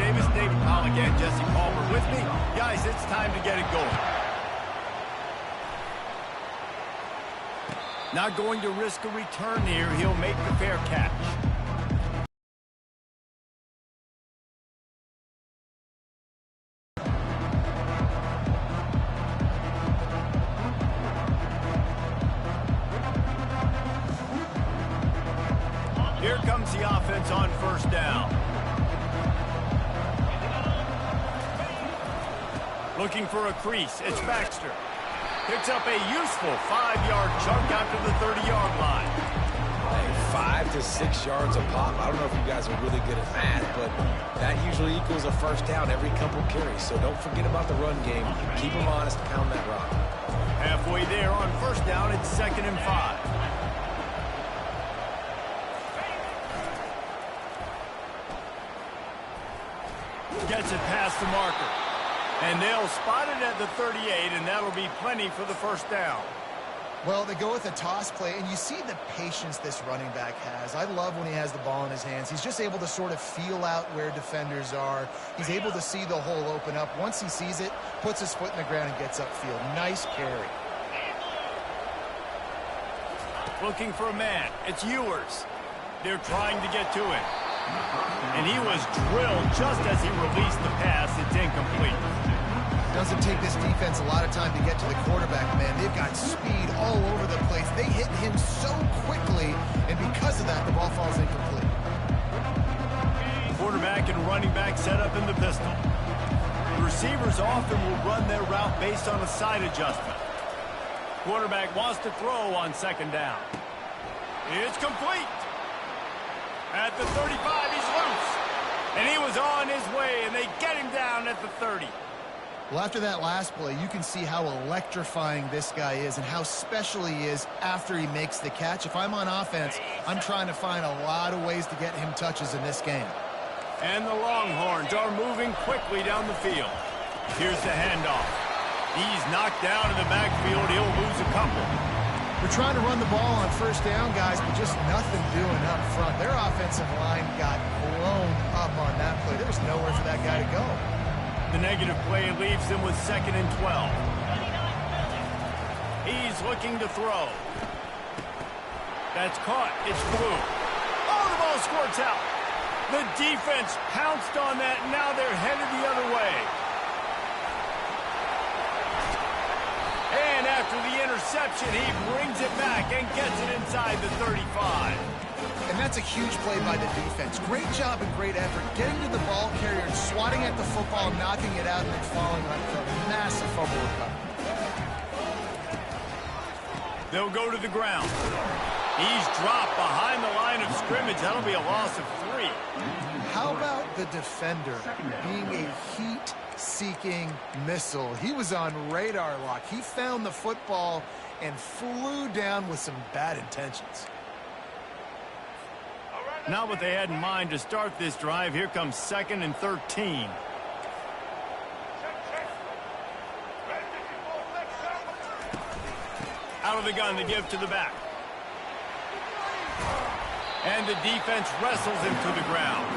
Davis, David Pollack, and Jesse Palmer with me. Guys, it's time to get it going. Not going to risk a return here. He'll make the fair catch. Here comes the offense on first down. Looking for a crease. It's Baxter. Picks up a useful 5-yard chunk after the 30-yard line. Hey, 5 to 6 yards a pop. I don't know if you guys are really good at math, but that usually equals a first down every couple carries. So don't forget about the run game. Keep them honest, pound that rock. Halfway there on first down, it's 2nd and 5. Gets it past the marker. And they'll spot it at the 38, and that'll be plenty for the first down. Well, they go with a toss play, and you see the patience this running back has. I love when he has the ball in his hands. He's just able to sort of feel out where defenders are. He's able to see the hole open up. Once he sees it, puts his foot in the ground and gets upfield. Nice carry. Looking for a man. It's Ewers. They're trying to get to him. And he was drilled just as he released the pass. It's incomplete. Doesn't take this defense a lot of time to get to the quarterback, man. They've got speed all over the place. They hit him so quickly, and because of that, the ball falls incomplete. Quarterback and running back set up in the pistol. The receivers often will run their route based on a side adjustment. Quarterback wants to throw on 2nd down. It's complete. At the 35, he's loose. And he was on his way, and they get him down at the 30. Well, after that last play, you can see how electrifying this guy is and how special he is after he makes the catch. If I'm on offense, I'm trying to find a lot of ways to get him touches in this game. And the Longhorns are moving quickly down the field. Here's the handoff. He's knocked down in the backfield. He'll lose a couple. We're trying to run the ball on first down, guys, but just nothing doing up front. Their offensive line got blown up on that play. There was nowhere for that guy to go. The negative play leaves them with 2nd and 12. He's looking to throw. That's caught. It's through. Oh, the ball squirts out. The defense pounced on that, and now they're headed the other way. And after the interception, he brings it back and gets it inside the 35. And that's a huge play by the defense. Great job and great effort getting to the ball carrier and swatting at the football, knocking it out, and then falling on it for a massive fumble recovery. They'll go to the ground. He's dropped behind the line of scrimmage. That'll be a loss of 3. How about the defender being a heat-seeking missile? He was on radar lock. He found the football and flew down with some bad intentions. Not what they had in mind to start this drive. Here comes 2nd and 13. Out of the gun to give to the back. And the defense wrestles him to the ground.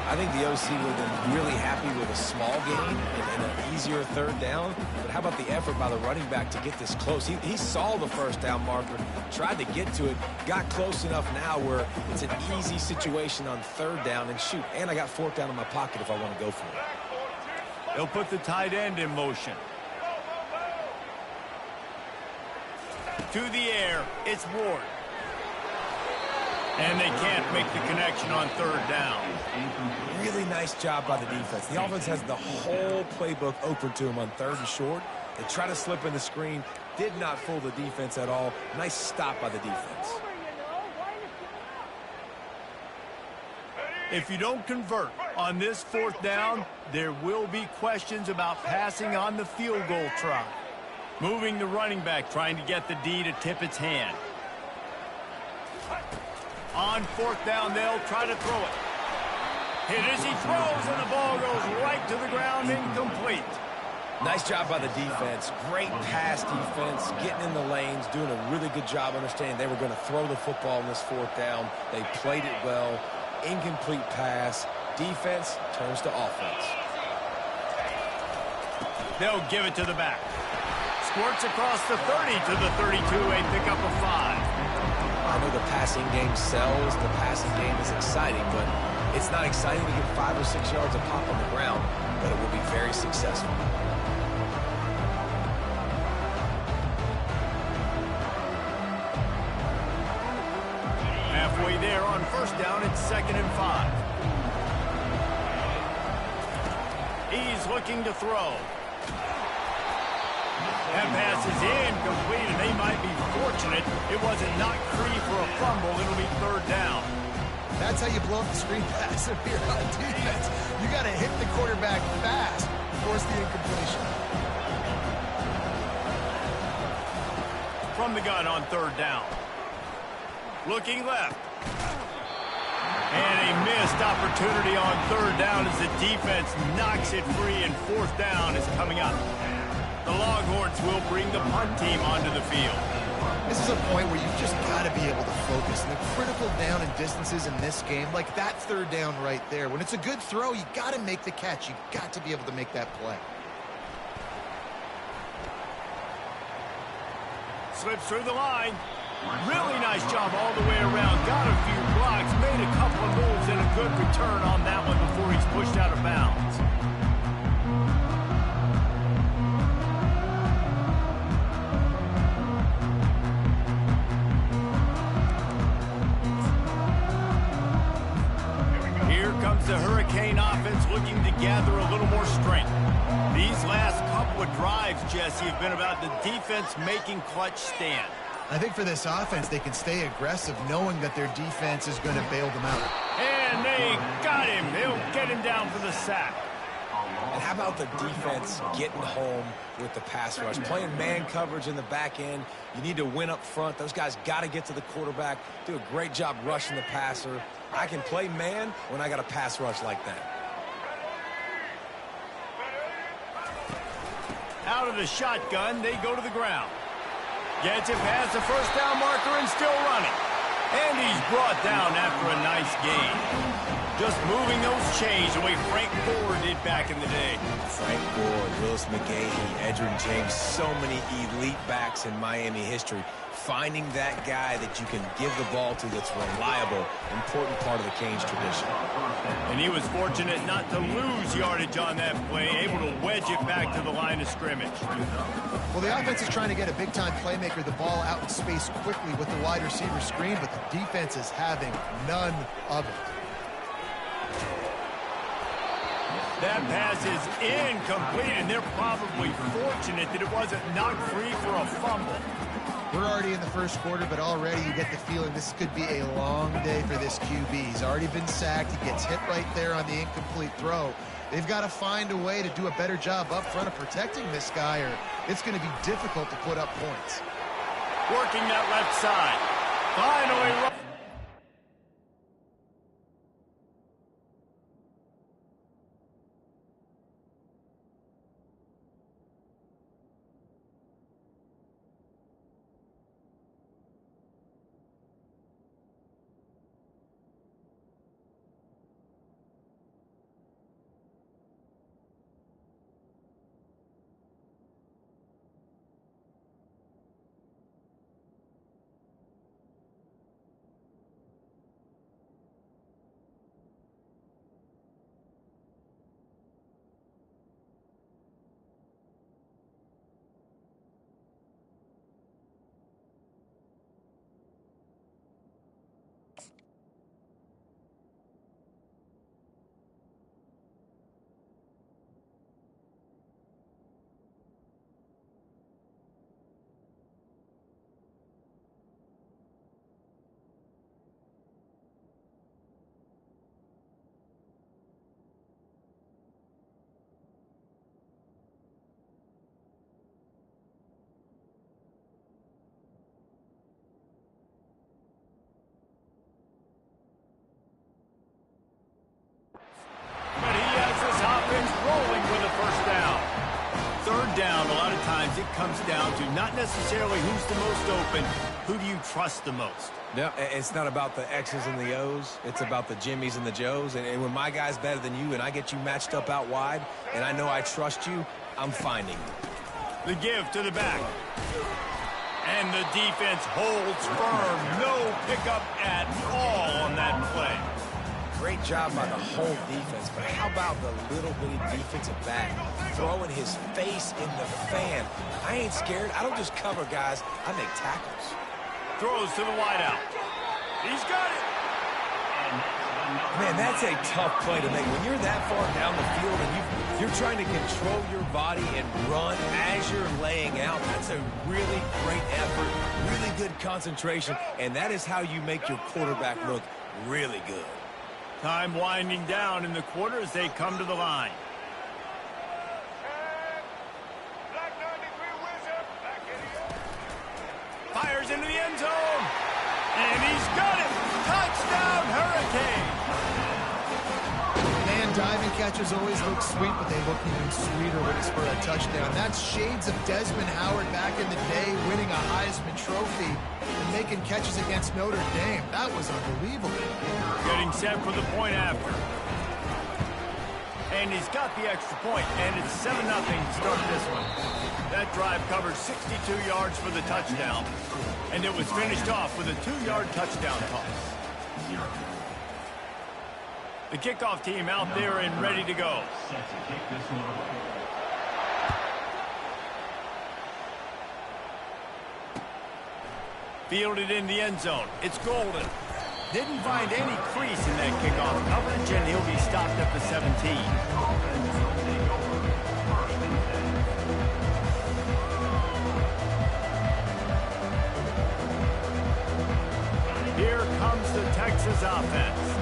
I think the OC would have been really happy with a small gain and an easier 3rd down. But how about the effort by the running back to get this close? He saw the first down marker, tried to get to it, got close enough now where it's an easy situation on 3rd down. And shoot, and I got 4th down in my pocket if I want to go for it. They'll put the tight end in motion. To the air, it's Ward. And they can't make the connection on 3rd down. Really nice job by the defense. The offense has the whole playbook open to them on 3rd and short. They try to slip in the screen. Did not fool the defense at all. Nice stop by the defense. If you don't convert on this 4th down, there will be questions about passing on the field goal try. Moving the running back, trying to get the D to tip its hand. On 4th down, they'll try to throw it. Hit as he throws, and the ball goes right to the ground, incomplete. Nice job by the defense. Great pass defense, getting in the lanes, doing a really good job understanding they were going to throw the football in this 4th down. They played it well. Incomplete pass. defense turns to offense. They'll give it to the back. Squirts across the 30 to the 32, a pickup of 5. I know the passing game sells, the passing game is exciting, but it's not exciting to get 5 or 6 yards of pop on the ground, but it will be very successful. Halfway there on first down, it's 2nd and 5. He's looking to throw. That pass is incomplete, and they might be fortunate it wasn't knocked free for a fumble. It'll be 3rd down. That's how you blow up the screen pass if you're on defense. You got to hit the quarterback fast, force the incompletion. From the gun on 3rd down. Looking left. And a missed opportunity on 3rd down as the defense knocks it free, and 4th down is coming up. The Longhorns will bring the punt team onto the field. This is a point where you've just got to be able to focus. And the critical down and distances in this game, like that 3rd down right there. When it's a good throw, you got to make the catch. You got to be able to make that play. Slips through the line. Really nice job all the way around. Got a few blocks, made a couple of moves, and a good return on that one before he's pushed out of bounds. Here comes the Hurricane offense looking to gather a little more strength. These last couple of drives, Jesse, have been about the defense making clutch stand. I think for this offense, they can stay aggressive knowing that their defense is going to bail them out. And they got him. They'll get him down for the sack. And how about the defense getting home with the pass rush? Playing man coverage in the back end. You need to win up front. Those guys got to get to the quarterback, do a great job rushing the passer. I can play man when I got a pass rush like that. Out of the shotgun, they go to the ground. Gets it past the 1st down marker and still running. And he's brought down after a nice gain. Just moving those chains the way Frank Gore did back in the day. Frank Gore, Willis McGahee, Edgerrin James, so many elite backs in Miami history. Finding that guy that you can give the ball to that's reliable, important part of the Canes tradition. And he was fortunate not to lose yardage on that play, able to wedge it back to the line of scrimmage. Well, the offense is trying to get a big-time playmaker the ball out in space quickly with the wide receiver screen, but the defense is having none of it. That pass is incomplete, and they're probably fortunate that it wasn't knocked free for a fumble. We're already in the first quarter, but already you get the feeling this could be a long day for this QB. He's already been sacked. He gets hit right there on the incomplete throw. They've got to find a way to do a better job up front of protecting this guy, or it's going to be difficult to put up points. Working that left side. Finally. it comes down to not necessarily who's the most open, who do you trust the most? No, it's not about the X's and the O's. It's about the Jimmys and the Joes. And when my guy's better than you and I get you matched up out wide and I know I trust you, I'm finding you. The give to the back. And the defense holds firm. No pickup at all on that play. Great job by the whole defense, but how about the little bitty defensive back throwing his face in the fan? I ain't scared. I don't just cover guys. I make tackles. Throws to the wideout. He's got it. Man, that's a tough play to make. When you're that far down the field and you're trying to control your body and run as you're laying out, that's a really great effort, really good concentration, and that is how you make your quarterback look really good. Time winding down in the quarter as they come to the line. Fires into the end zone. And he's got it. Touchdown, Hurricane. Man, diving catches always look sweet, but they look even sweeter when it's for a touchdown. That's shades of Desmond Howard back in the day, winning a Heisman Trophy and making catches against Notre Dame. That was unbelievable. Getting set for the point after. And he's got the extra point, and it's 7-0 to start this one. That drive covered 62 yards for the touchdown, and it was finished off with a 2-yard touchdown toss. The kickoff team out there and ready to go. Fielded in the end zone. It's Golden. Didn't find any crease in that kickoff coverage, and he'll be stopped at the 17. Here comes the Texas offense.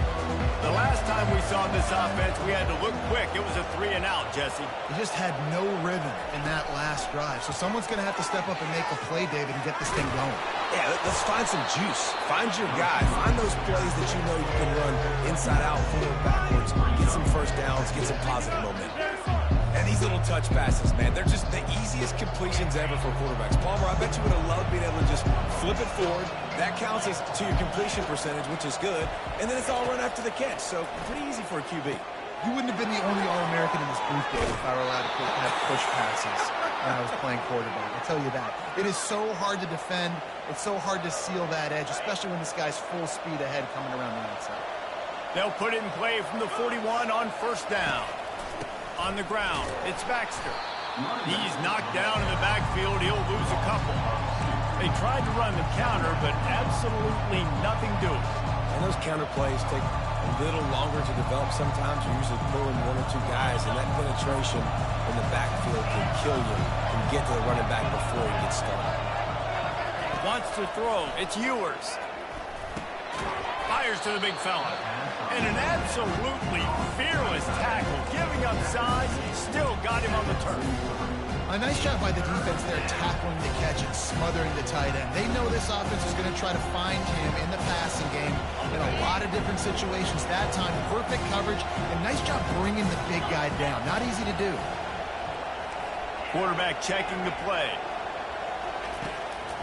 The last time we saw this offense, we had to look quick. It was a 3-and-out, Jesse. He just had no rhythm in that last drive. So someone's going to have to step up and make a play, David, and get this thing going. Yeah, let's find some juice. Find your guy. Find those plays that you know you can run inside out, forward, backwards, get some first downs, get some positive momentum. And these little touch passes, man, they're just the easiest completions ever for quarterbacks. Palmer, I bet you would have loved being able to just flip it forward. That counts as to your completion percentage, which is good. And then it's all run after the catch. So pretty easy for a QB. You wouldn't have been the only All-American in this booth, David, if I were allowed to have push passes when I was playing quarterback. I'll tell you that. It is so hard to defend. It's so hard to seal that edge, especially when this guy's full speed ahead coming around the outside. They'll put it in play from the 41 on first down. On the ground, it's Baxter. He's knocked down in the backfield. He'll lose a couple. They tried to run the counter, but absolutely nothing doing. And those counter plays take a little longer to develop sometimes. You're usually pulling 1 or 2 guys, and that penetration in the backfield can kill you and get to the running back before he gets started. Wants to throw. It's Ewers. Fires to the big fella. And an absolutely fearless tackle. Giving up size, still got him on the turf. A nice job by the defense there, tackling the catch and smothering the tight end. They know this offense is going to try to find him in the passing game in a lot of different situations. That time, perfect coverage, and nice job bringing the big guy down. Not easy to do. Quarterback checking the play.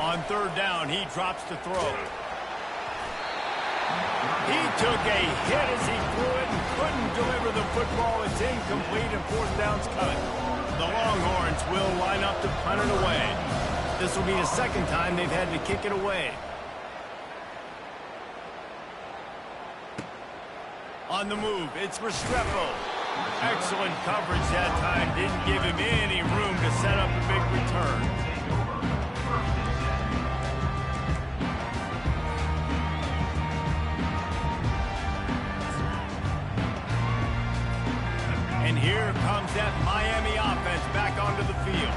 On third down, he drops to throw. He took a hit as he threw it and couldn't deliver the football. It's incomplete and fourth down's coming. The Longhorns will line up to punt it away. This will be the second time they've had to kick it away. On the move, it's Restrepo. Excellent coverage that time. Didn't give him any room to set up a big return. And here comes that Miami offense back onto the field.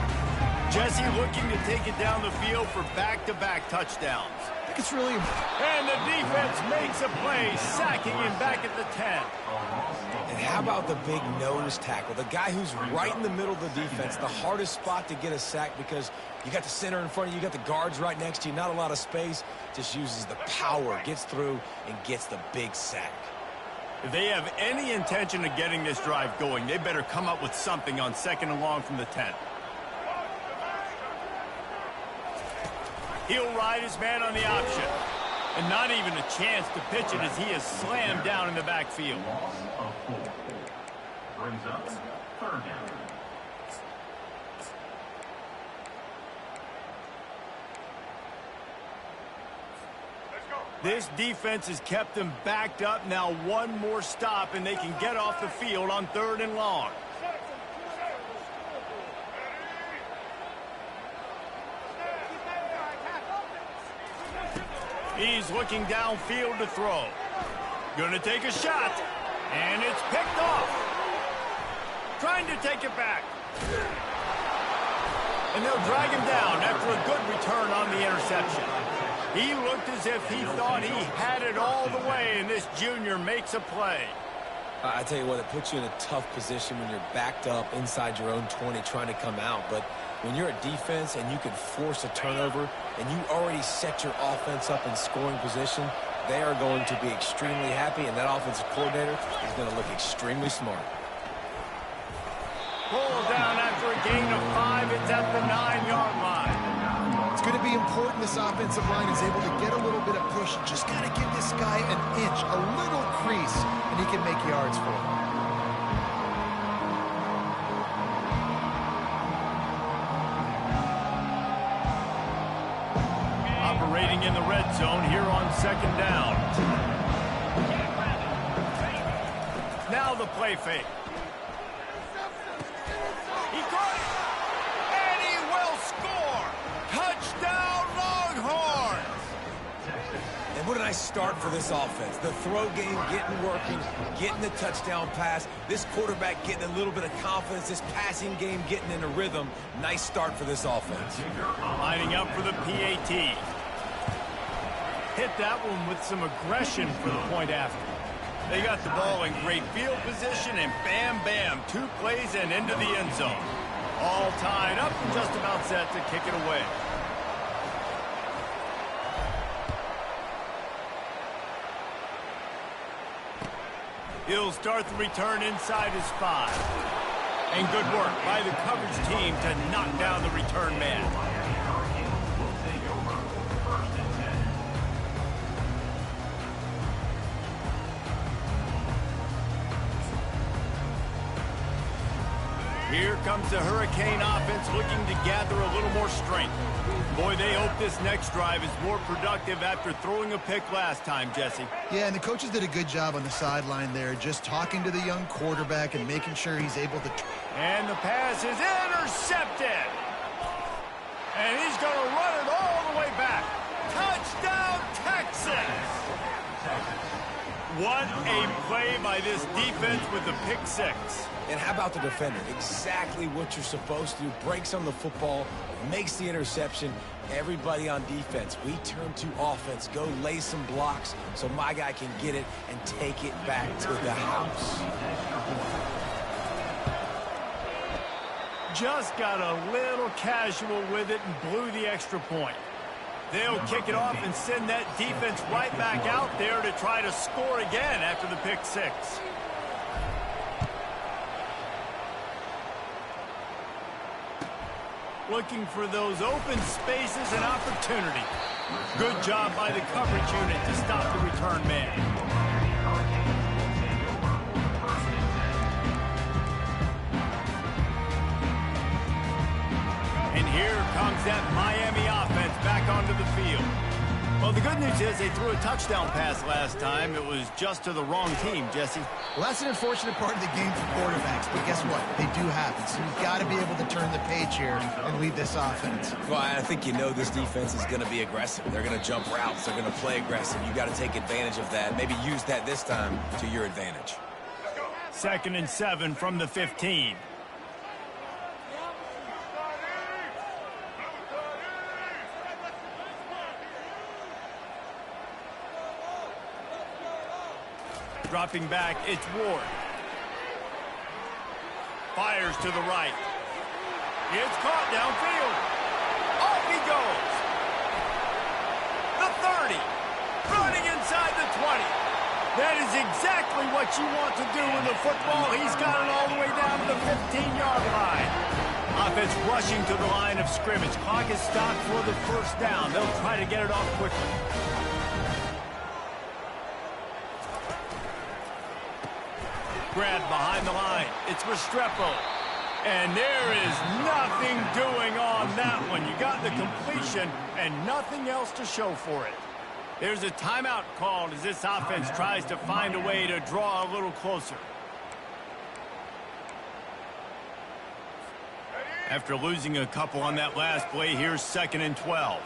Jesse looking to take it down the field for back-to-back touchdowns. I think it's really... And the defense makes a play, sacking him back at the 10. And how about the big nose tackle? The guy who's right in the middle of the defense, the hardest spot to get a sack because you got the center in front of you, you got the guards right next to you, not a lot of space. Just uses the power, gets through, and gets the big sack. If they have any intention of getting this drive going, they better come up with something on second and long from the 10. He'll ride his man on the option. And not even a chance to pitch it as he is slammed down in the backfield. Loss of 4. Brings up 3rd down. This defense has kept them backed up. Now one more stop, and they can get off the field on 3rd and long. He's looking downfield to throw. Gonna take a shot, and it's picked off. Trying to take it back. And they'll drag him down after a good return on the interception. He looked as if he thought he had it all the way, and this junior makes a play. I tell you what, it puts you in a tough position when you're backed up inside your own 20 trying to come out. But when you're a defense and you can force a turnover and you already set your offense up in scoring position, they are going to be extremely happy, and that offensive coordinator is going to look extremely smart. Pull down after a gain of 5. It's at the 9-yard line. It's going to be important this offensive line is able to get a little bit of push. Just got to give this guy an inch, a little crease, and he can make yards for him. Operating in the red zone here on 2nd down. Now the play fake. He caught it, and he will score. Touchdown, Longhorns! And what a nice start for this offense. The throw game getting working, getting the touchdown pass. This quarterback getting a little bit of confidence. This passing game getting in a rhythm. Nice start for this offense. Lining up for the PAT. Hit that one with some aggression for the point after. They got the ball in great field position, and bam, bam, 2 plays and into the end zone. All tied up and just about set to kick it away. He'll start the return inside his 5. And good work by the coverage team to knock down the return man. Here comes the Hurricane offense looking to gather a little more strength. Boy, they hope this next drive is more productive after throwing a pick last time, Jesse. Yeah, and the coaches did a good job on the sideline there, just talking to the young quarterback and making sure he's able to... And the pass is intercepted. And he's going to run it all the way back. Touchdown, Texas! What a play by this defense with the pick 6. And how about the defender? Exactly what you're supposed to do. Breaks on the football, makes the interception. Everybody on defense, we turn to offense. Go lay some blocks so my guy can get it and take it back to the house. Just got a little casual with it and blew the extra point. They'll kick it off and send that defense right back out there to try to score again after the pick 6. Looking for those open spaces and opportunity. Good job by the coverage unit to stop the return man. And here comes that Miami offense back onto the field. Well, the good news is they threw a touchdown pass last time. It was just to the wrong team, Jesse. Well, that's an unfortunate part of the game for quarterbacks, but guess what? They do happen, so you've got to be able to turn the page here and lead this offense. Well, I think you know this defense is going to be aggressive. They're going to jump routes. They're going to play aggressive. You got to take advantage of that. Maybe use that this time to your advantage. 2nd and 7 from the 15. Dropping back, it's Ward. Fires to the right. It's caught downfield. Off he goes. The 30. Running inside the 20. That is exactly what you want to do with the football. He's got it all the way down to the 15-yard line. A offense rushing to the line of scrimmage. Clock is stopped for the first down. They'll try to get it off quickly. Grab behind the line. It's Restrepo. And there is nothing doing on that one. You got the completion and nothing else to show for it. There's a timeout called as this offense tries to find a way to draw a little closer. After losing a couple on that last play, here's 2nd and 12.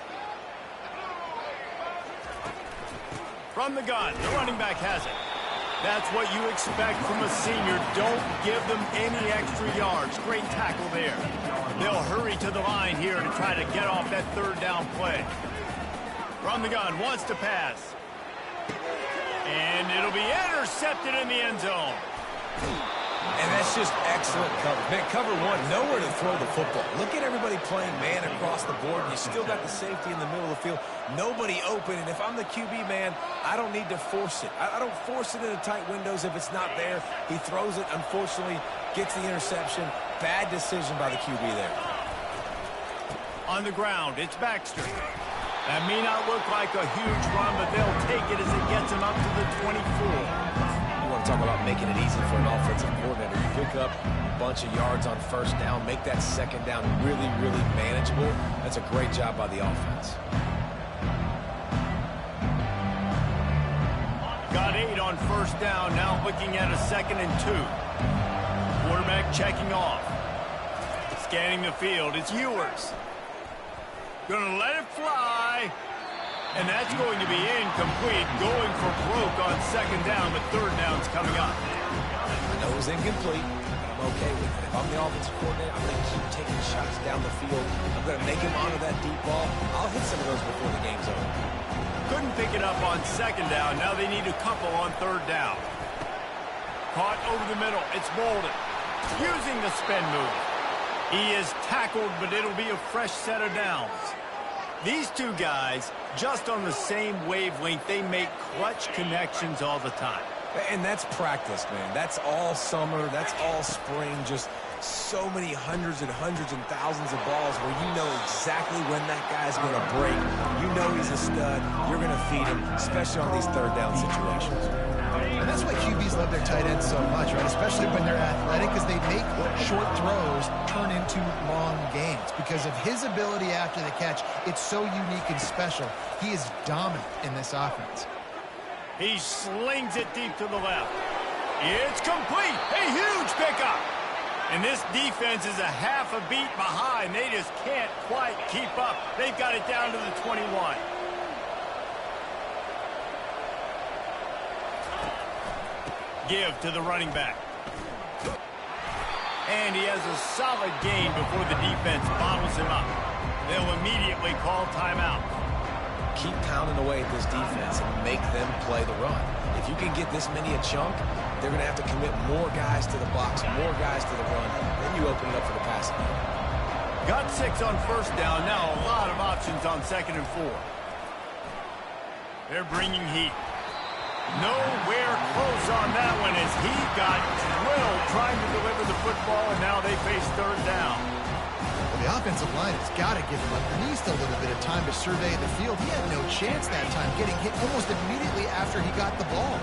From the gun, the running back has it. That's what you expect from a senior. Don't give them any extra yards. Great tackle there. They'll hurry to the line here to try to get off that 3rd down play. From the gun, wants to pass. And it'll be intercepted in the end zone. And that's just excellent cover. Man, cover one, nowhere to throw the football. Look at everybody playing man across the board. You still got the safety in the middle of the field. Nobody open. And if I'm the QB, man, I don't need to force it. I don't force it into tight windows if it's not there. He throws it, unfortunately, gets the interception. Bad decision by the QB there. On the ground, it's Baxter. That may not look like a huge run, but they'll take it as it gets him up to the 24. Talk about making it easy for an offensive coordinator. You pick up a bunch of yards on 1st down, make that 2nd down really, really manageable. That's a great job by the offense. Got 8 on 1st down, now looking at a 2nd and 2. Quarterback checking off. Scanning the field, it's Ewers. Gonna let it fly. And that's going to be incomplete, going for broke on 2nd down, but 3rd down's coming up. I know it was incomplete. I'm okay with it. If I'm the offensive coordinator, I'm going to keep taking shots down the field. I'm going to make him honor that deep ball. I'll hit some of those before the game's over. Couldn't pick it up on 2nd down. Now they need a couple on 3rd down. Caught over the middle. It's Bolden. Using the spin move. He is tackled, but it'll be a fresh set of downs. These two guys, just on the same wavelength, they make clutch connections all the time. And that's practice, man. That's all summer. That's all spring. Just so many hundreds and thousands of balls where you know exactly when that guy's going to break. You know he's a stud. You're going to feed him, especially on these 3rd down situations. And that's why QBs love their tight ends so much, right? Especially when they're athletic, because they make short throws turn into long gains. Because of his ability after the catch, it's so unique and special. He is dominant in this offense. He slings it deep to the left. It's complete. A huge pickup. And this defense is a half a beat behind. They just can't quite keep up. They've got it down to the 21. Give to the running back. And he has a solid gain before the defense bottles him up. They'll immediately call timeout. Keep pounding away at this defense and make them play the run. If you can get this many a chunk, they're going to have to commit more guys to the box, more guys to the run. Then you open it up for the passing game. Got 6 on 1st down. Now a lot of options on 2nd and 4. They're bringing heat. Nowhere close on that one as he got drilled trying to deliver the football, and now they face 3rd down. Well, the offensive line has got to give him at least a little bit of time to survey the field. He had no chance that time, getting hit almost immediately after he got the ball.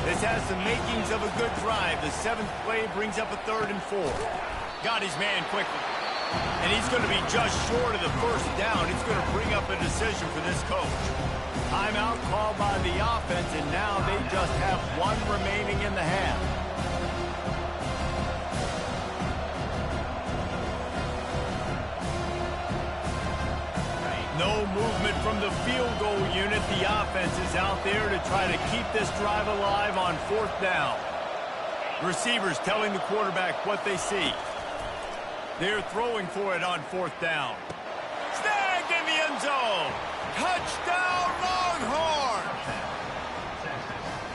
This has the makings of a good drive. The 7th play brings up a 3rd and 4. Got his man quickly. And he's going to be just short of the 1st down. It's going to bring up a decision for this coach. Timeout called by the offense, and now they just have 1 remaining in the half. No movement from the field goal unit. The offense is out there to try to keep this drive alive on 4th down. Receivers telling the quarterback what they see. They're throwing for it on 4th down. Snagged in the end zone. Touchdown, Longhorns!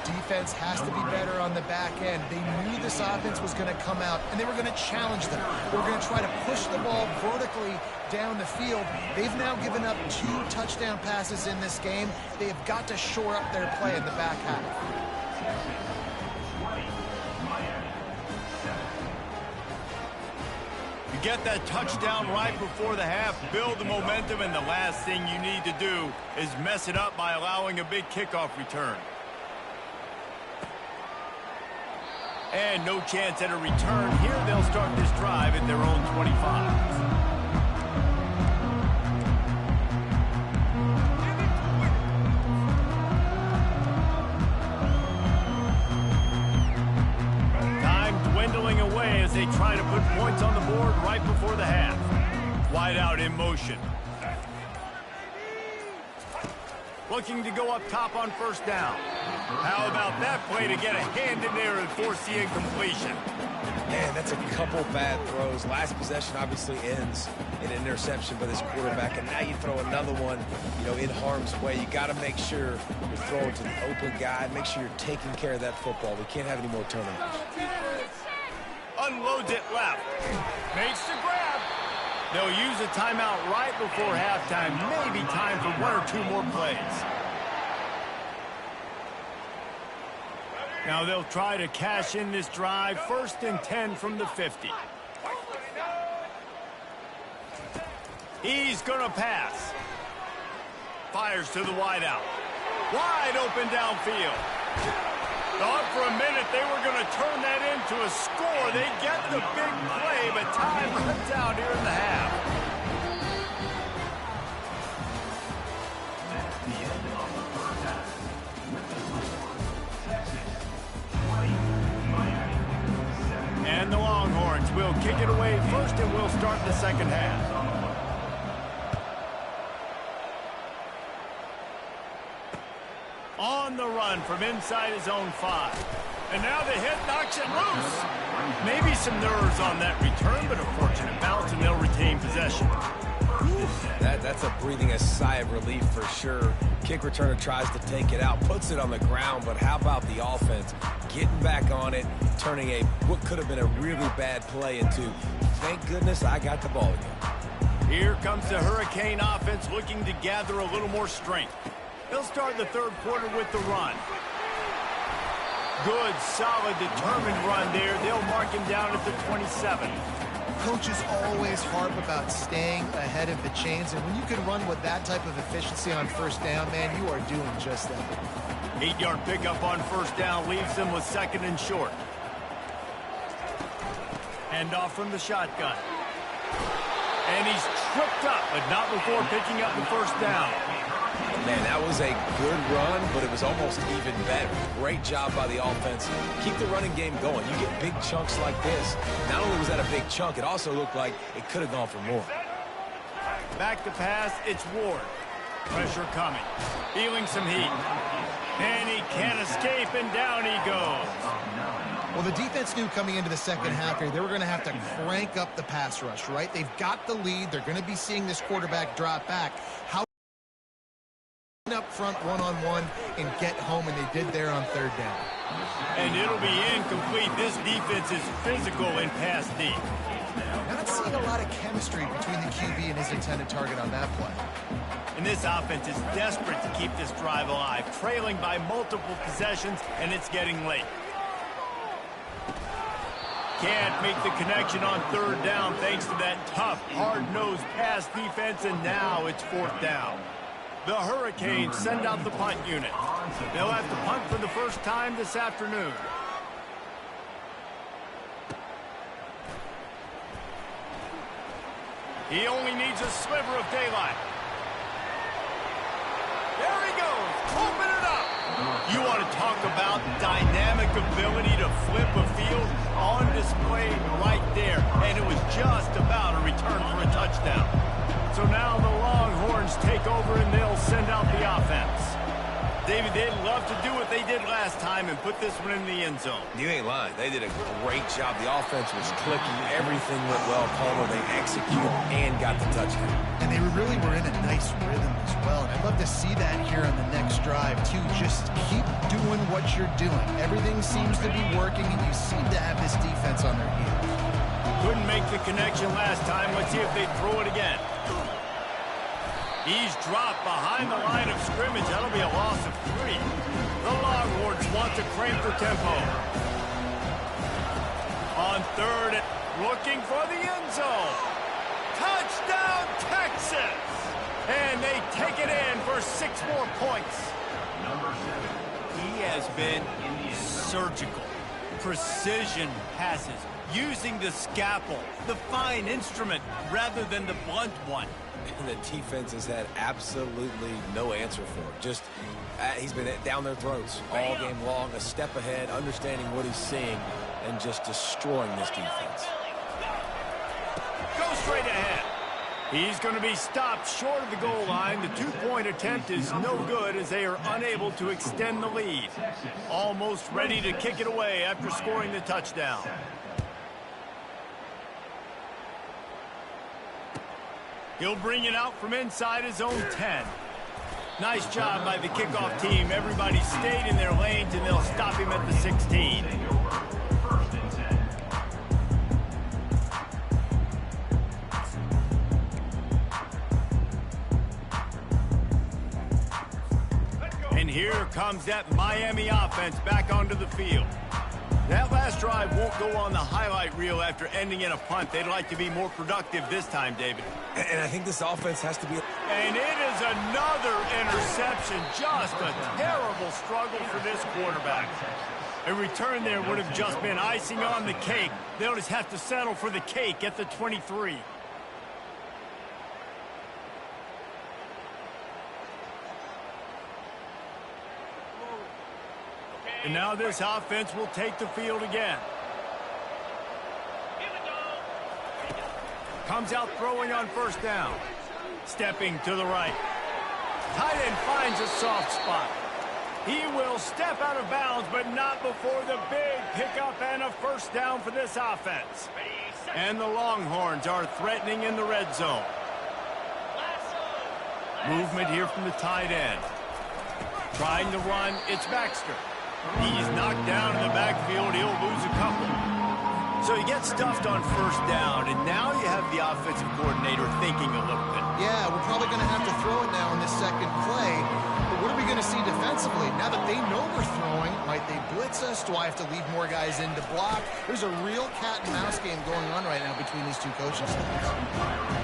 Defense has to be better on the back end. They knew this offense was going to come out, and they were going to challenge them. They were going to try to push the ball vertically down the field. They've now given up 2 touchdown passes in this game. They have got to shore up their play in the back half. You get that touchdown right before the half, build the momentum, and the last thing you need to do is mess it up by allowing a big kickoff return. And no chance at a return. Here they'll start this drive at their own 25. Away as they try to put points on the board right before the half. Wide out in motion. Looking to go up top on first down. How about that play to get a hand in there and force the incompletion? Man, that's a couple bad throws. Last possession obviously ends in an interception by this quarterback, and now you throw another one, in harm's way. You got to make sure you're throwing to the open guy. Make sure you're taking care of that football. We can't have any more turnovers. Unloads it left. Makes the grab. They'll use a timeout right before halftime. Maybe time for one or two more plays. Now they'll try to cash in this drive. 1st and 10 from the 50. He's going to pass. Fires to the wideout. Wide open downfield. Thought for a minute they were going to turn that into a score. They get the big play, but time runs out here in the half. That's the end of the first half. With the score, Texas 20, Miami 7. And the Longhorns will kick it away first, and we'll start the second half. On the run from inside his own 5. And now the hit knocks it loose. Maybe some nerves on that return, but a fortunate bounce, and they'll retain possession. That's a breathing a sigh of relief for sure. Kick returner tries to take it out, puts it on the ground, but how about the offense getting back on it, turning what could have been a really bad play into, thank goodness I got the ball again. Here comes the Hurricane offense looking to gather a little more strength. They'll start the third quarter with the run. Good, solid, determined run there. They'll mark him down at the 27. Coaches always harp about staying ahead of the chains, and when you can run with that type of efficiency on first down, man, you are doing just that. 8-yard pickup on first down leaves them with 2nd and short. Hand off from the shotgun. And he's tripped up, but not before picking up the first down. Man, that was a good run, but it was almost even better. Great job by the offense. Keep the running game going. You get big chunks like this. Not only was that a big chunk, it also looked like it could have gone for more. Back to pass, it's Ward. Pressure coming. Feeling some heat. And he can't escape, and down he goes. Well, the defense knew coming into the second half here, they were going to have to crank up the pass rush, right? They've got the lead. They're going to be seeing this quarterback drop back. How up front one-on-one and get home, and they did there on third down. And it'll be incomplete. This defense is physical and pass deep. Not seeing a lot of chemistry between the QB and his intended target on that play. And this offense is desperate to keep this drive alive, trailing by multiple possessions, and it's getting late. Can't make the connection on third down thanks to that tough, hard-nosed pass defense, and now it's 4th down. The Hurricanes send out the punt unit. They'll have to punt for the first time this afternoon. He only needs a sliver of daylight. There he goes. Open it up. You want to talk about dynamic ability to flip a field on display right there. And it was just about a return for a touchdown. So now the Longhorns take over and they'll send out the offense. David, they'd love to do what they did last time and put this one in the end zone. You ain't lying. They did a great job. The offense was clicking. Everything went well. Palmer, they executed and got the touchdown. And they really were in a nice rhythm as well. And I'd love to see that here on the next drive, too. Just keep doing what you're doing. Everything seems to be working, and you seem to have this defense on their heels. Couldn't make the connection last time. Let's see if they throw it again. He's dropped behind the line of scrimmage. That'll be a loss of 3. The Longhorns want to crank the tempo. On on third, looking for the end zone. Touchdown, Texas! And they take it in for 6 more points. Number 7. He has been surgical. Precision passes, using the scalpel, the fine instrument, rather than the blunt one. And the defense has had absolutely no answer for it. Just, he's been down their throats all game long, a step ahead, understanding what he's seeing, and just destroying this defense. Go straight ahead. He's going to be stopped short of the goal line. The 2-point attempt is no good as they are unable to extend the lead. Almost ready to kick it away after scoring the touchdown. He'll bring it out from inside his own 10. Nice job by the kickoff team. Everybody stayed in their lanes, and they'll stop him at the 16. First and 10. And here comes that Miami offense back onto the field. That last drive won't go on the highlight reel after ending in a punt. They'd like to be more productive this time, David. And I think this offense has to be... And it is another interception. Just a terrible struggle for this quarterback. A return there would have just been icing on the cake. They'll just have to settle for the cake at the 23. And now this offense will take the field again. Comes out throwing on first down. Stepping to the right. Tight end finds a soft spot. He will step out of bounds, but not before the big pickup and a first down for this offense. And the Longhorns are threatening in the red zone. Movement here from the tight end. Trying to run, it's Baxter. He's knocked down in the backfield. He'll lose a couple. So he gets stuffed on first down, and now you have the offensive coordinator thinking a little bit. Yeah, we're probably going to have to throw it now in this second play. But what are we going to see defensively? Now that they know we're throwing, might they blitz us? Do I have to leave more guys in to block? There's a real cat and mouse game going on right now between these two coaching staffs.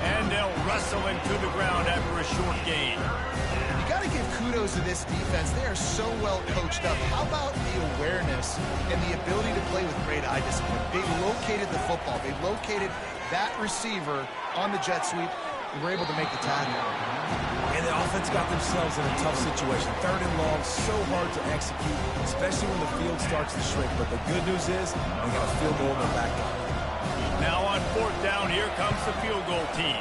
And they'll wrestle him to the ground after a short gain. You got to give kudos to this defense. They are so well coached up. How about the awareness and the ability to play with great eye discipline? They located the football. They located that receiver on the jet sweep and were able to make the tackle. And the offense got themselves in a tough situation. Third and long, so hard to execute, especially when the field starts to shrink. But the good news is they got a field goal in their back door. Now on fourth down, here comes the field goal team.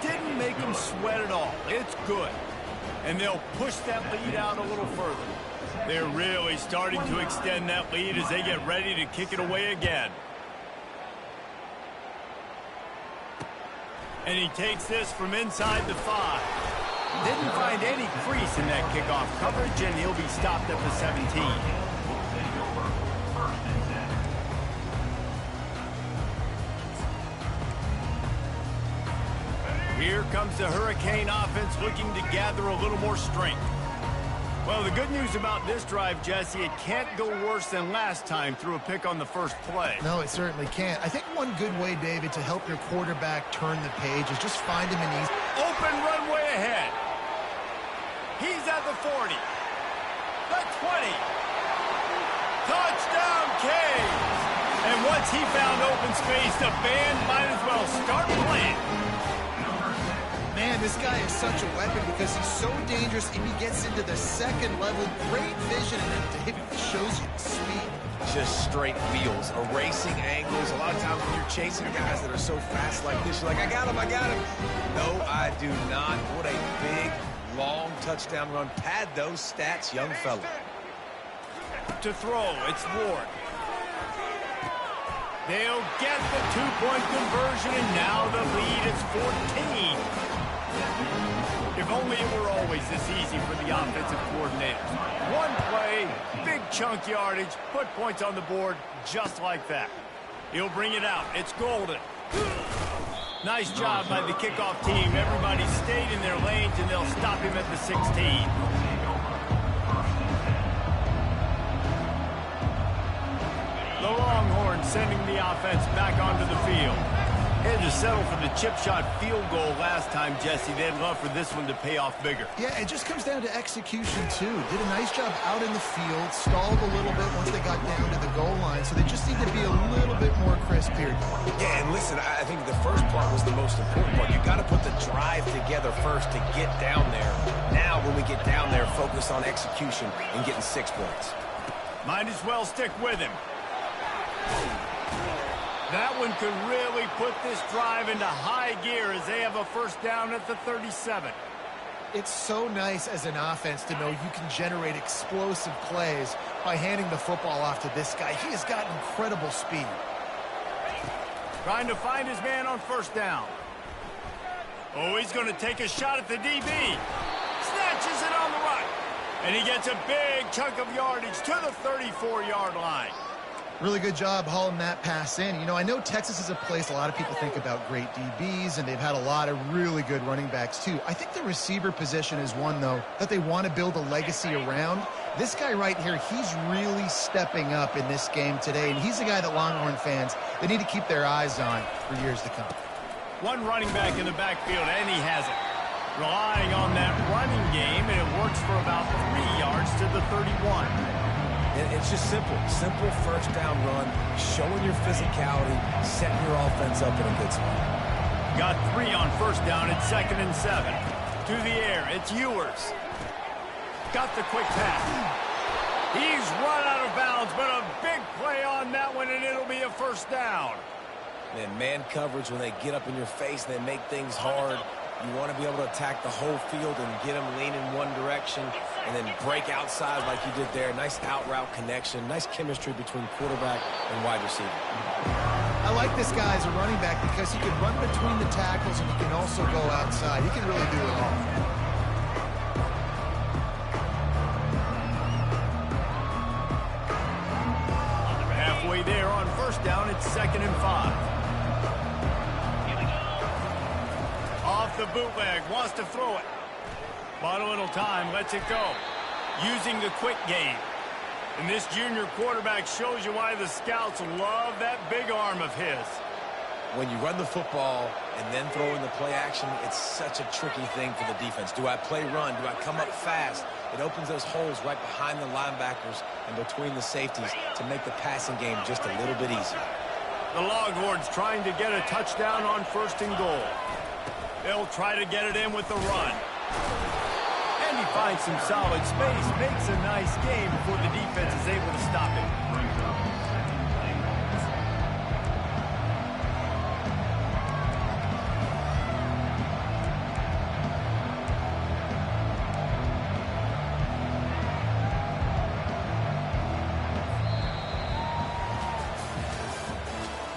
Didn't make them sweat at all. It's good. And they'll push that lead out a little further. They're really starting to extend that lead as they get ready to kick it away again. And he takes this from inside the 5. Didn't find any crease in that kickoff coverage, and he'll be stopped at the 17. Here comes the Hurricane offense looking to gather a little more strength. Well, the good news about this drive, Jesse, it can't go worse than last time through a pick on the first play. No, it certainly can't. I think one good way, David, to help your quarterback turn the page is just find him an easy... Open runway ahead. He's at the 40. The 20. Touchdown, Canes. And once he found open space, the band might as well start playing. Man, this guy is such a weapon because he's so dangerous and he gets into the second level. Great vision, and David shows you speed. Just straight wheels, erasing angles. A lot of times when you're chasing guys that are so fast like this, you're like, I got him, I got him. No, I do not. What a big, long touchdown run. Pad those stats, young fella. To throw, it's Ward. They'll get the 2-point conversion, and now the lead is 14. If only it were always this easy for the offensive coordinators. One play, big chunk yardage, put points on the board just like that. He'll bring it out. It's Golden. Nice job by the kickoff team. Everybody stayed in their lanes, and they'll stop him at the 16. The Longhorns return, sending the offense back onto the field. Had to settle for the chip shot field goal last time, Jesse. They'd love for this one to pay off bigger. Yeah, it just comes down to execution, too. Did a nice job out in the field, stalled a little bit once they got down to the goal line, so they just need to be a little bit more crisp here. Yeah, and listen, I think the first part was the most important part. You got to put the drive together first to get down there. Now, when we get down there, focus on execution and getting 6 points. Might as well stick with him. That one could really put this drive into high gear as they have a first down at the 37. It's so nice as an offense to know you can generate explosive plays by handing the football off to this guy. He has got incredible speed. Trying to find his man on first down. Oh, he's going to take a shot at the DB. Snatches it on the right. And he gets a big chunk of yardage to the 34-yard line. Really good job hauling that pass in. You know, I know Texas is a place a lot of people think about great DBs, and they've had a lot of really good running backs, too. I think the receiver position is one, though, that they want to build a legacy around. This guy right here, he's really stepping up in this game today, and he's the guy that Longhorn fans, they need to keep their eyes on for years to come. One running back in the backfield, and he has it. Relying on that running game, and it works for about 3 yards to the 31. It's just simple first down run, showing your physicality, setting your offense up in a good spot. Got 3 on first down at 2nd and 7. To the air, it's Ewers. Got the quick pass. He's run out of bounds, but a big play on that one, and it'll be a first down. Man coverage, when they get up in your face, they make things hard. You want to be able to attack the whole field and get them leaning one direction and then break outside like you did there. Nice out route connection. Nice chemistry between quarterback and wide receiver. I like this guy as a running back because he can run between the tackles and he can also go outside. He can really do it all. Halfway there on first down, it's 2nd and 5. Off the bootleg, wants to throw it. Bought a little time, lets it go. Using the quick game. And this junior quarterback shows you why the scouts love that big arm of his. When you run the football and then throw in the play action, it's such a tricky thing for the defense. Do I play run? Do I come up fast? It opens those holes right behind the linebackers and between the safeties to make the passing game just a little bit easier. The Longhorns trying to get a touchdown on 1st and goal. They'll try to get it in with the run. And he finds some solid space, makes a nice game before the defense is able to stop him.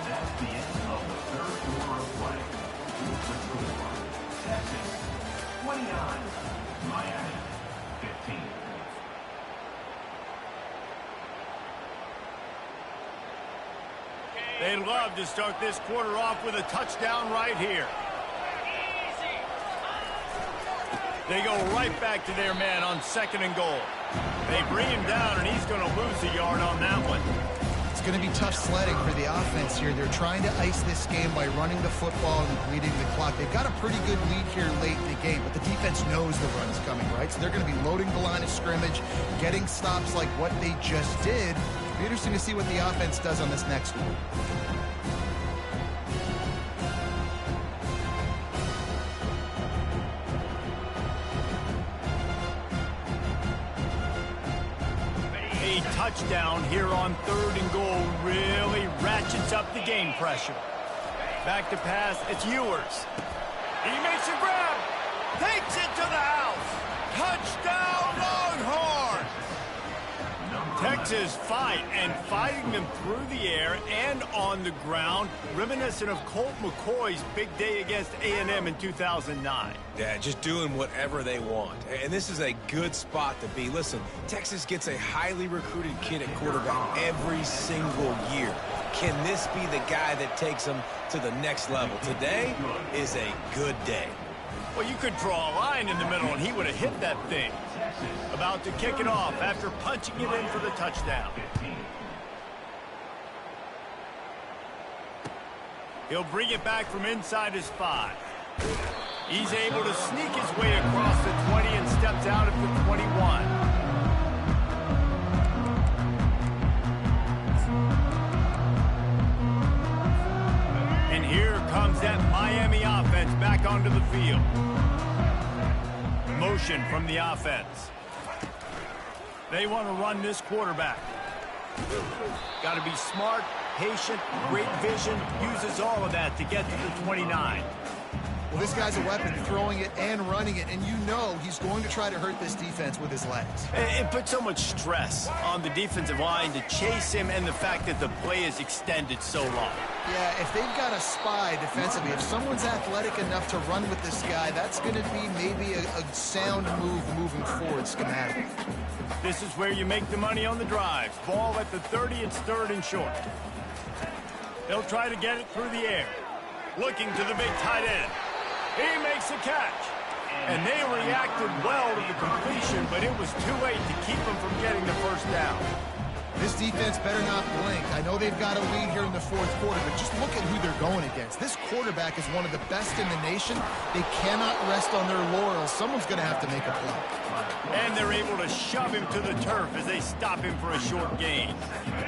That's the end of the third quarter of play. Texas 29, Miami 15. They'd love to start this quarter off with a touchdown right here. They go right back to their man on 2nd and goal. They bring him down, and he's going to lose a yard on that one. It's going to be tough sledding for the offense here. They're trying to ice this game by running the football and bleeding the clock. They've got a pretty good lead here late in the game, but the defense knows the run's coming, right? So they're going to be loading the line of scrimmage, getting stops like what they just did. It'll be interesting to see what the offense does on this next one. A touchdown here on 3rd and goal really ratchets up the game pressure. Back to pass, it's Ewers. He makes a grab, takes it to the house. Touchdown, Longhorn! Texas fight, and fighting them through the air and on the ground, reminiscent of Colt McCoy's big day against A&M in 2009. Yeah, just doing whatever they want. And this is a good spot to be. Listen, Texas gets a highly recruited kid at quarterback every single year. Can this be the guy that takes them to the next level? Today is a good day. Well, you could draw a line in the middle, and he would have hit that thing. About to kick it off after punching it in for the touchdown. He'll bring it back from inside his 5. He's able to sneak his way across the 20 and steps out at the 21. And here comes that Miami offense back onto the field. Motion from the offense. They want to run this quarterback. Got to be smart, patient, great vision, uses all of that to get to the 29. Well, this guy's a weapon, throwing it and running it, and you know he's going to try to hurt this defense with his legs. It puts so much stress on the defensive line to chase him and the fact that the play is extended so long. Yeah, if they've got a spy defensively, if someone's athletic enough to run with this guy, that's going to be maybe a sound move moving forward schematically. This is where you make the money on the drives. Ball at the 30, it's 3rd and short. They'll try to get it through the air. Looking to the big tight end. He makes the catch. And they reacted well to the completion, but it was too late to keep them from getting the first down. This defense better not blink. I know they've got a lead here in the 4th quarter, but just look at who they're going against. This quarterback is one of the best in the nation. They cannot rest on their laurels. Someone's going to have to make a play. And they're able to shove him to the turf as they stop him for a short gain.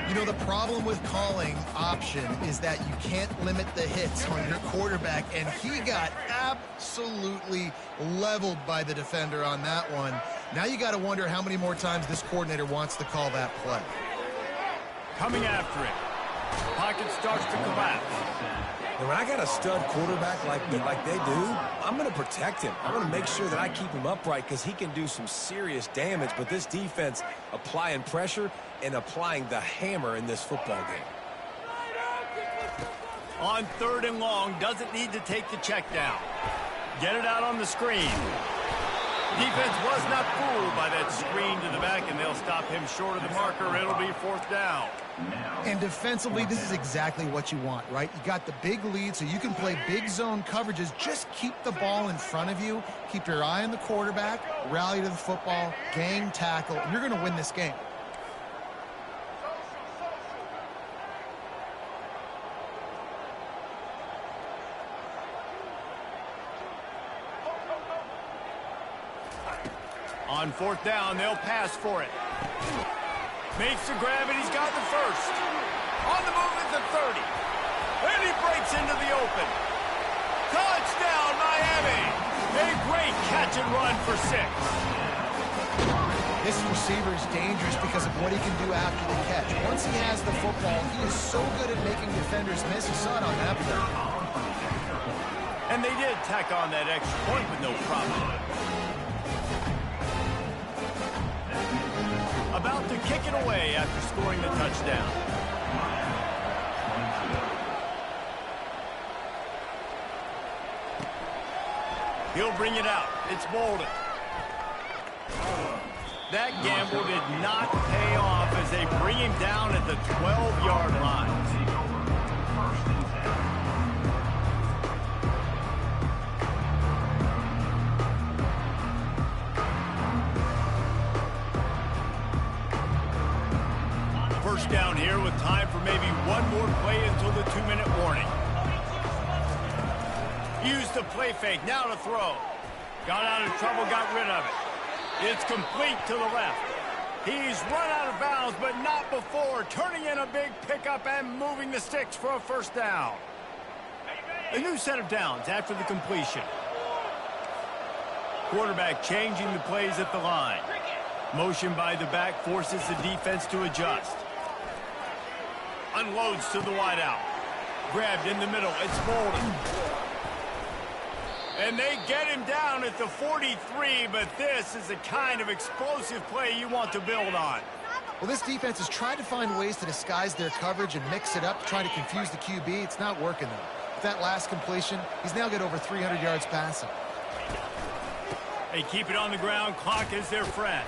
You know, the problem with calling option is that you can't limit the hits on your quarterback, and he got absolutely leveled by the defender on that one. Now you got to wonder how many more times this coordinator wants to call that play. Coming after it. Pocket starts to collapse. And when I got a stud quarterback like they do, I'm going to protect him. I'm going to make sure that I keep him upright because he can do some serious damage. But this defense applying pressure and applying the hammer in this football game. On 3rd and long, doesn't need to take the check down. Get it out on the screen. Defense was not fooled by that screen to the back, and they'll stop him short of the marker. It'll be 4th down. And defensively, this is exactly what you want, right? You got the big lead, so you can play big zone coverages. Just keep the ball in front of you. Keep your eye on the quarterback. Rally to the football. Gang tackle. And you're going to win this game. On 4th down, they'll pass for it. Makes the grab, and he's got the first. On the move at the 30. And he breaks into the open. Touchdown, Miami. A great catch and run for 6. This receiver is dangerous because of what he can do after the catch. Once he has the football, he is so good at making defenders miss. You saw it on that play. And they did tack on that extra point with no problem. About to kick it away after scoring the touchdown. He'll bring it out. It's Bolden. That gamble did not pay off as they bring him down at the 12-yard line. First down here with time for maybe one more play until the 2-minute warning. Used the play fake, now to throw. Got out of trouble, got rid of it. It's complete to the left. He's run out of bounds, but not before turning in a big pickup and moving the sticks for a first down. A new set of downs after the completion. Quarterback changing the plays at the line. Motion by the back forces the defense to adjust. Unloads to the wideout. Grabbed in the middle. It's Bolden. And they get him down at the 43, but this is the kind of explosive play you want to build on. Well, this defense has tried to find ways to disguise their coverage and mix it up, trying to confuse the QB. It's not working, though. With that last completion, he's now got over 300 yards passing. They keep it on the ground. Clock is their friend.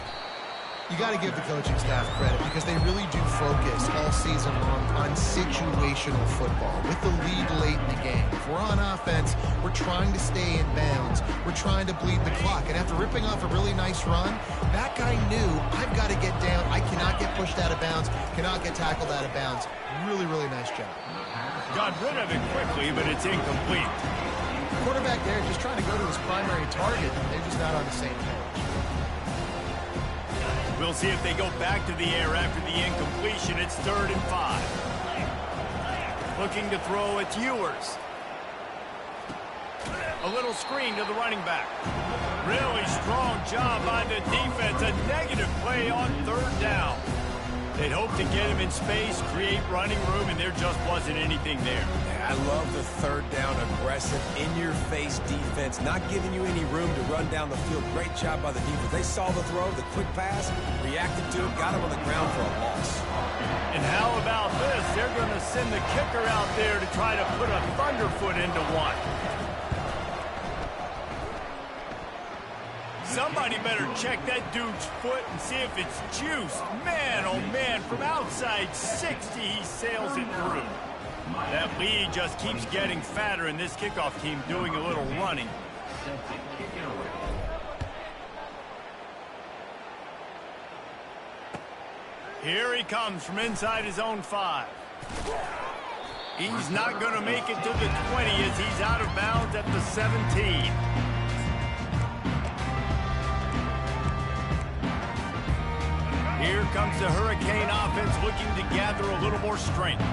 You got to give the coaching staff credit because they really do focus all season long on situational football with the lead late in the game. If we're on offense, we're trying to stay in bounds. We're trying to bleed the clock. And after ripping off a really nice run, that guy knew, I've got to get down. I cannot get pushed out of bounds, cannot get tackled out of bounds. Really, really nice job. Got rid of it quickly, but it's incomplete. The quarterback there just trying to go to his primary target. They're just not on the same page. We'll see if they go back to the air after the incompletion. It's 3rd and 5. Looking to throw, it's Ewers. A little screen to the running back. Really strong job by the defense. A negative play on 3rd down. They'd hope to get him in space, create running room, and there just wasn't anything there. Yeah, I love the 3rd down aggressive, in-your-face defense, not giving you any room to run down the field. Great job by the defense. They saw the throw, the quick pass, reacted to it, got him on the ground for a loss. And how about this? They're going to send the kicker out there to try to put a thunderfoot into one. Somebody better check that dude's foot and see if it's juice. Man, oh man, from outside 60, he sails it through. That lead just keeps getting fatter, and this kickoff team doing a little running. Here he comes from inside his own 5. He's not going to make it to the 20 as he's out of bounds at the 17. Here comes the Hurricane offense looking to gather a little more strength.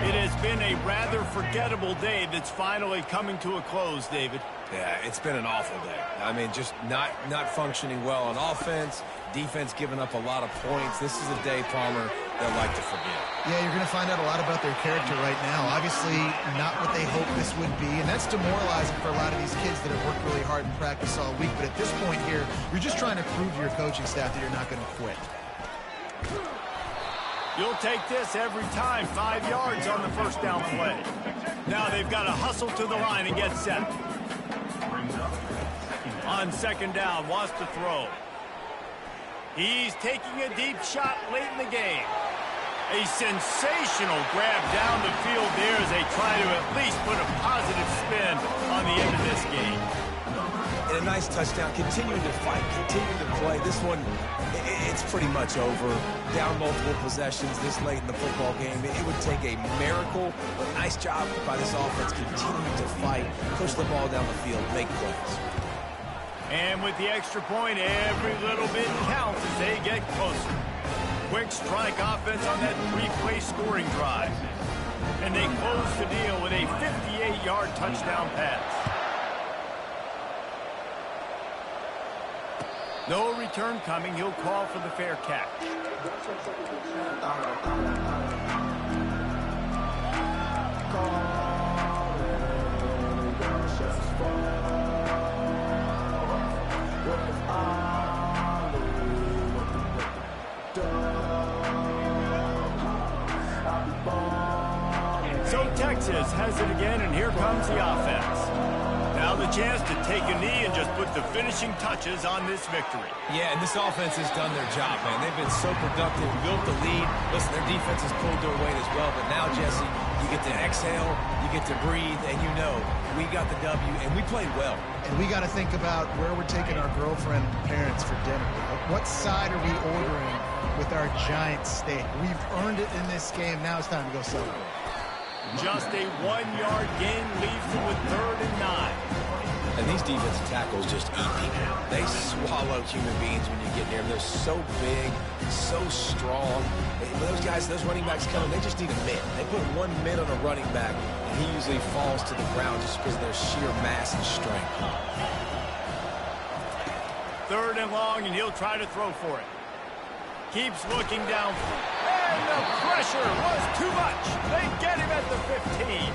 It has been a rather forgettable day that's finally coming to a close, David. Yeah, it's been an awful day. I mean, just not functioning well on offense, defense giving up a lot of points. This is a day, Palmer, they'll like to forget. Yeah, you're going to find out a lot about their character right now. Obviously, not what they hoped this would be, and that's demoralizing for a lot of these kids that have worked really hard in practice all week. But at this point here, you're just trying to prove to your coaching staff that you're not going to quit. You'll take this every time. 5 yards on the 1st down play. Now they've got to hustle to the line and get set. On 2nd down, wants to throw. He's taking a deep shot late in the game. A sensational grab down the field there as they try to at least put a positive spin on the end of this game. And a nice touchdown, continuing to fight, continuing to play. This one, it's pretty much over. Down multiple possessions this late in the football game. It would take a miracle, but nice job by this offense, continuing to fight, push the ball down the field, make plays. And with the extra point, every little bit counts as they get closer. Quick strike offense on that 3-play scoring drive. And they close the deal with a 58-yard touchdown pass. No return coming. He'll call for the fair catch. So Texas has it again, and here comes the offense. Now the chance to take a knee and just put the finishing touches on this victory. Yeah, and this offense has done their job, man. They've been so productive, built the lead. Listen, their defense has pulled their weight as well, but now, Jesse, you get to exhale, you get to breathe, and you know we got the W, and we played well. And we got to think about where we're taking our girlfriend and parents for dinner. What side are we ordering with our giant steak? We've earned it in this game. Now it's time to go celebrate. Just a 1-yard gain leaves them with 3rd and 9. And these defensive tackles just eat people. They swallow human beings when you get near them. They're so big, so strong. Those guys, those running backs coming, they just need a mitt. They put 1 mitt on a running back, and he usually falls to the ground just because of their sheer mass and strength. 3rd and long, and he'll try to throw for it. Keeps looking down. And the pressure was too much. They get him at the 15.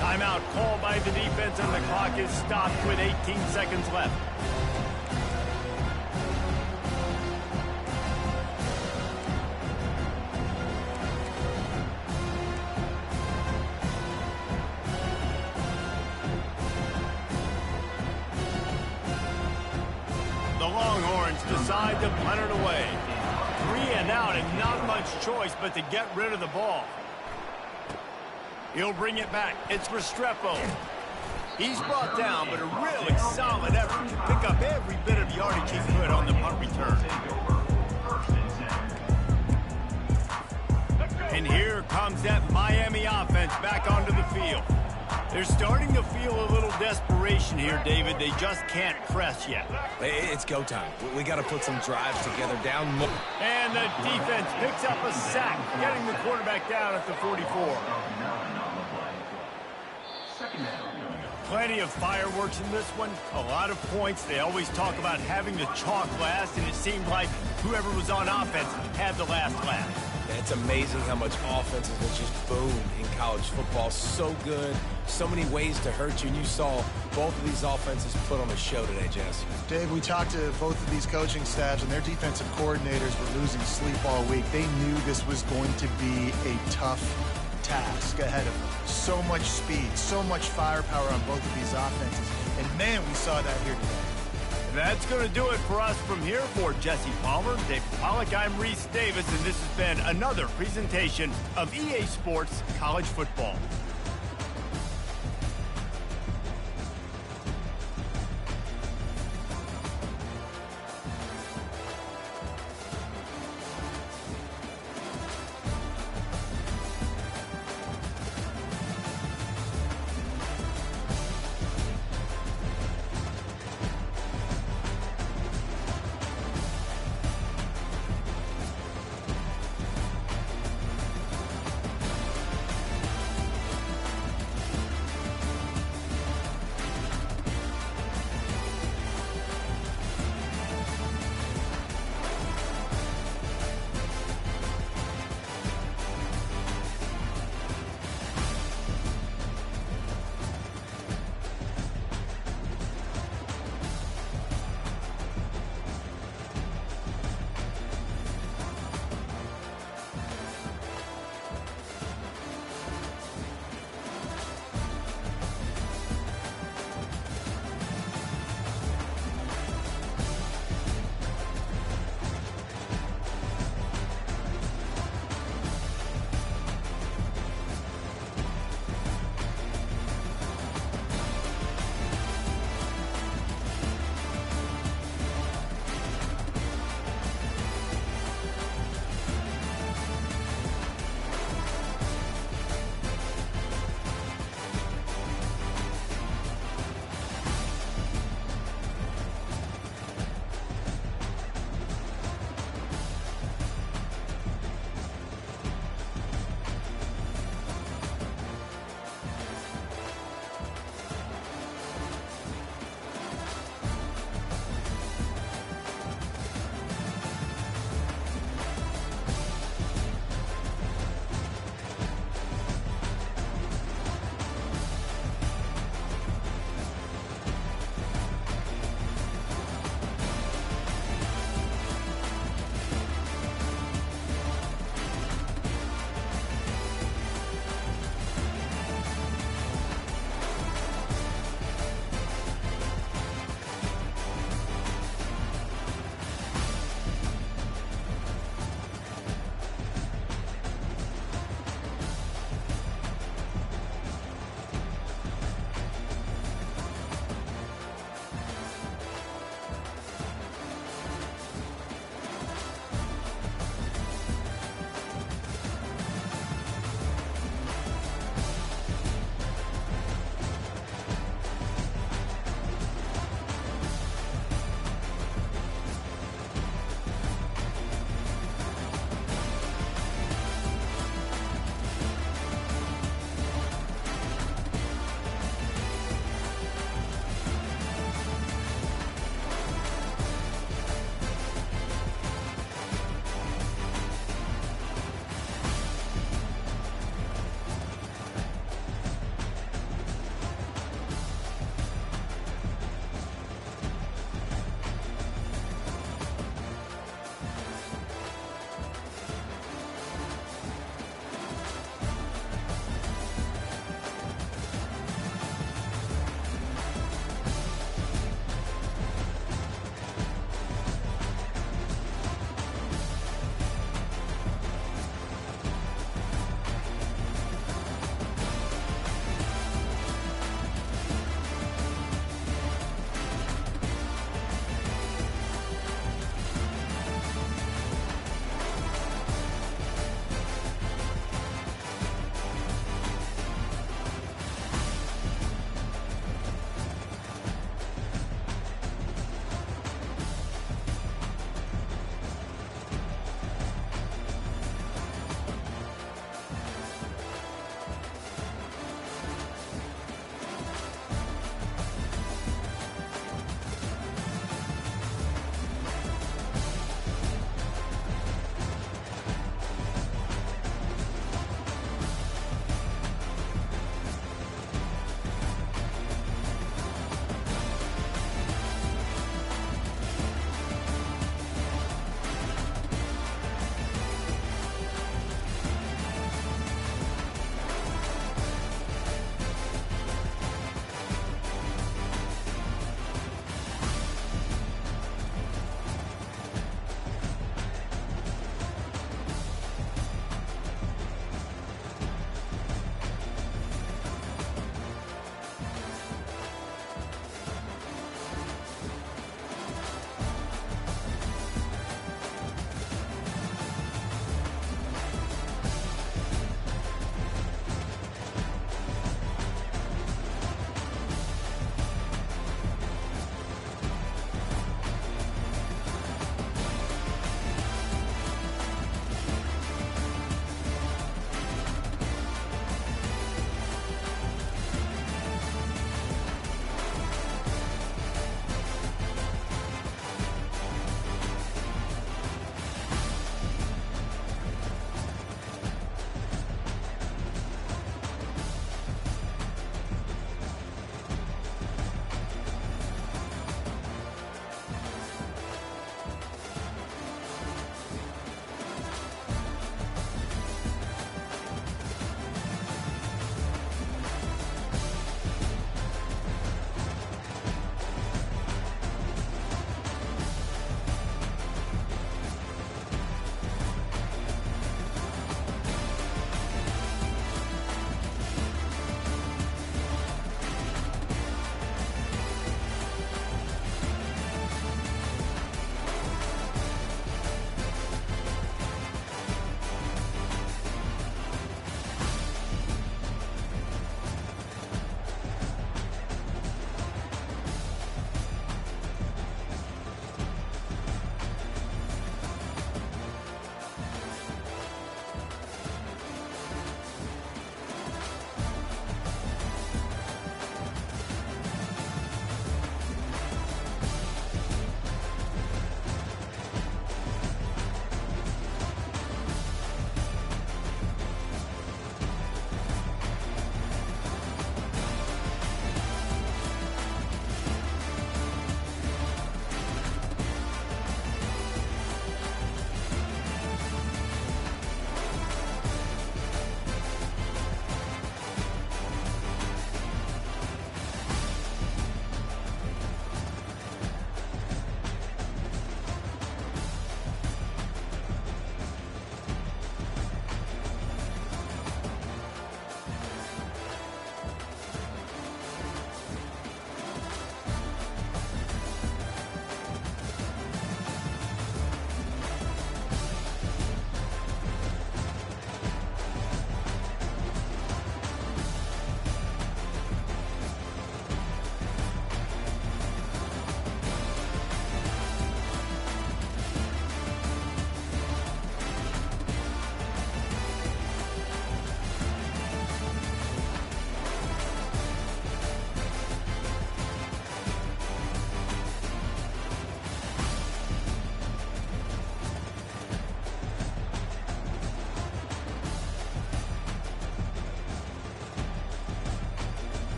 Timeout called by the defense, and the clock is stopped with 18 seconds left. The Longhorns decide to punt it away. 3 and out and not much choice but to get rid of the ball. He'll bring it back. It's Restrepo. He's brought down, but a really solid effort to pick up every bit of yardage he could on the punt return. And here comes that Miami offense back onto the field. They're starting to feel a little desperation here, David. They just can't press yet. It's go time. We got to put some drives together down. And the defense picks up a sack, getting the quarterback down at the 44. Plenty of fireworks in this one. A lot of points. They always talk about having the chalk last, and it seemed like whoever was on offense had the last laugh. It's amazing how much offenses will just boom in college football. So good, so many ways to hurt you, and you saw both of these offenses put on a show today, Jess. Dave, we talked to both of these coaching staffs, and their defensive coordinators were losing sleep all week. They knew this was going to be a tough task ahead of them. So much speed, so much firepower on both of these offenses, and man, we saw that here today. That's going to do it for us from here. For Jesse Palmer, Dave Pollack, I'm Reese Davis, and this has been another presentation of EA Sports College Football.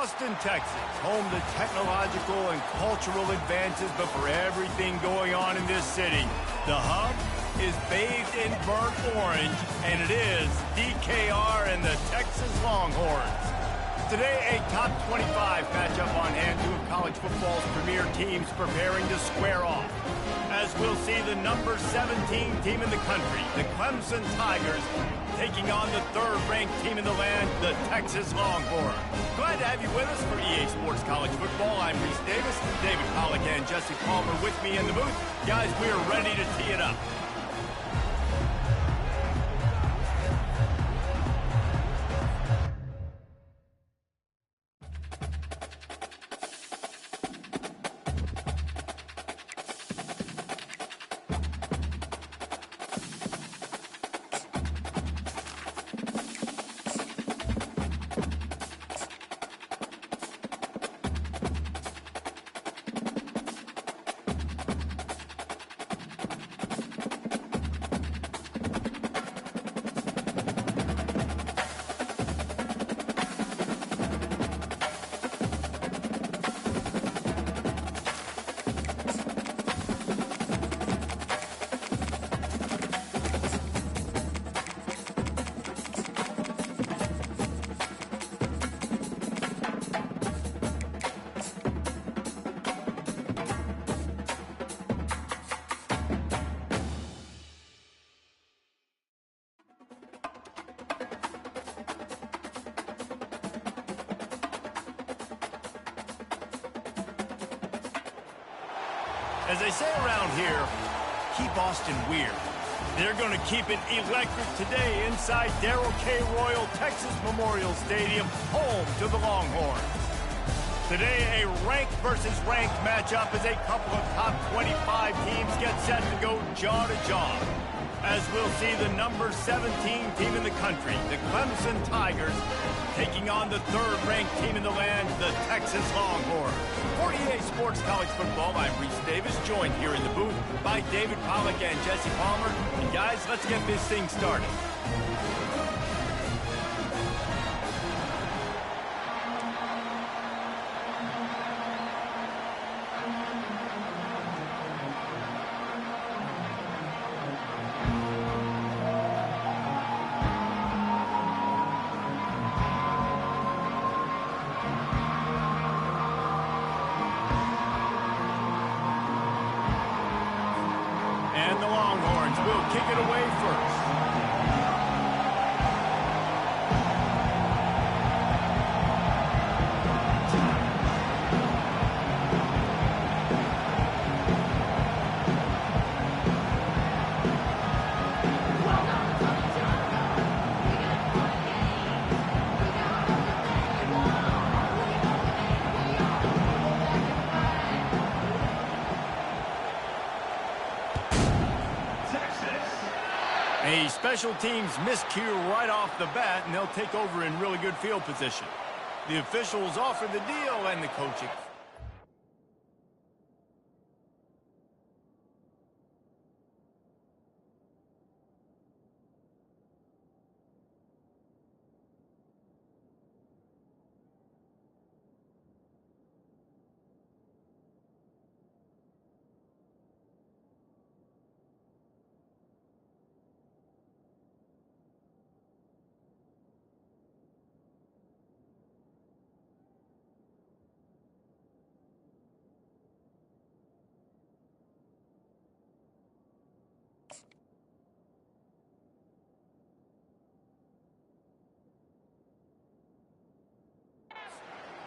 Austin, Texas, home to technological and cultural advances, but for everything going on in this city, the hub is bathed in burnt orange, and it is DKR and the Texas Longhorns. Today, a top 25 matchup on hand, two of college football's premier teams preparing to square off. As we'll see the number 17 team in the country, the Clemson Tigers, taking on the third-ranked team in the land, the Texas Longhorns. Glad to have you with us for EA Sports College Football. I'm Reese Davis, David Pollack and Jesse Palmer with me in the booth. Guys, we are ready to tee it up. As they say around here, keep Austin weird. They're going to keep it electric today inside Darrell K. Royal Texas Memorial Stadium, home to the Longhorns. Today, a ranked versus ranked matchup as a couple of top 25 teams get set to go jaw to jaw. As we'll see the number 17 team in the country, the Clemson Tigers, taking on the third-ranked team in the land, the Texas Longhorns. For EA Sports College Football, I'm Reese Davis, joined here in the booth by David Pollack and Jesse Palmer. And guys, let's get this thing started. And the Longhorns will kick it away first. A special teams miscue right off the bat, and they'll take over in really good field position. The officials offer the deal, and the coaching.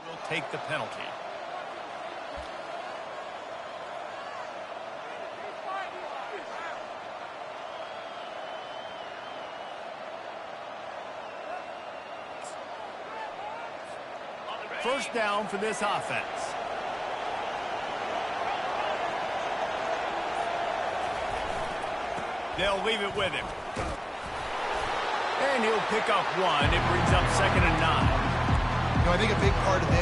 Will take the penalty. First down for this offense. They'll leave it with him. And he'll pick up one. It brings up 2nd and 9. You know, I think a big part of this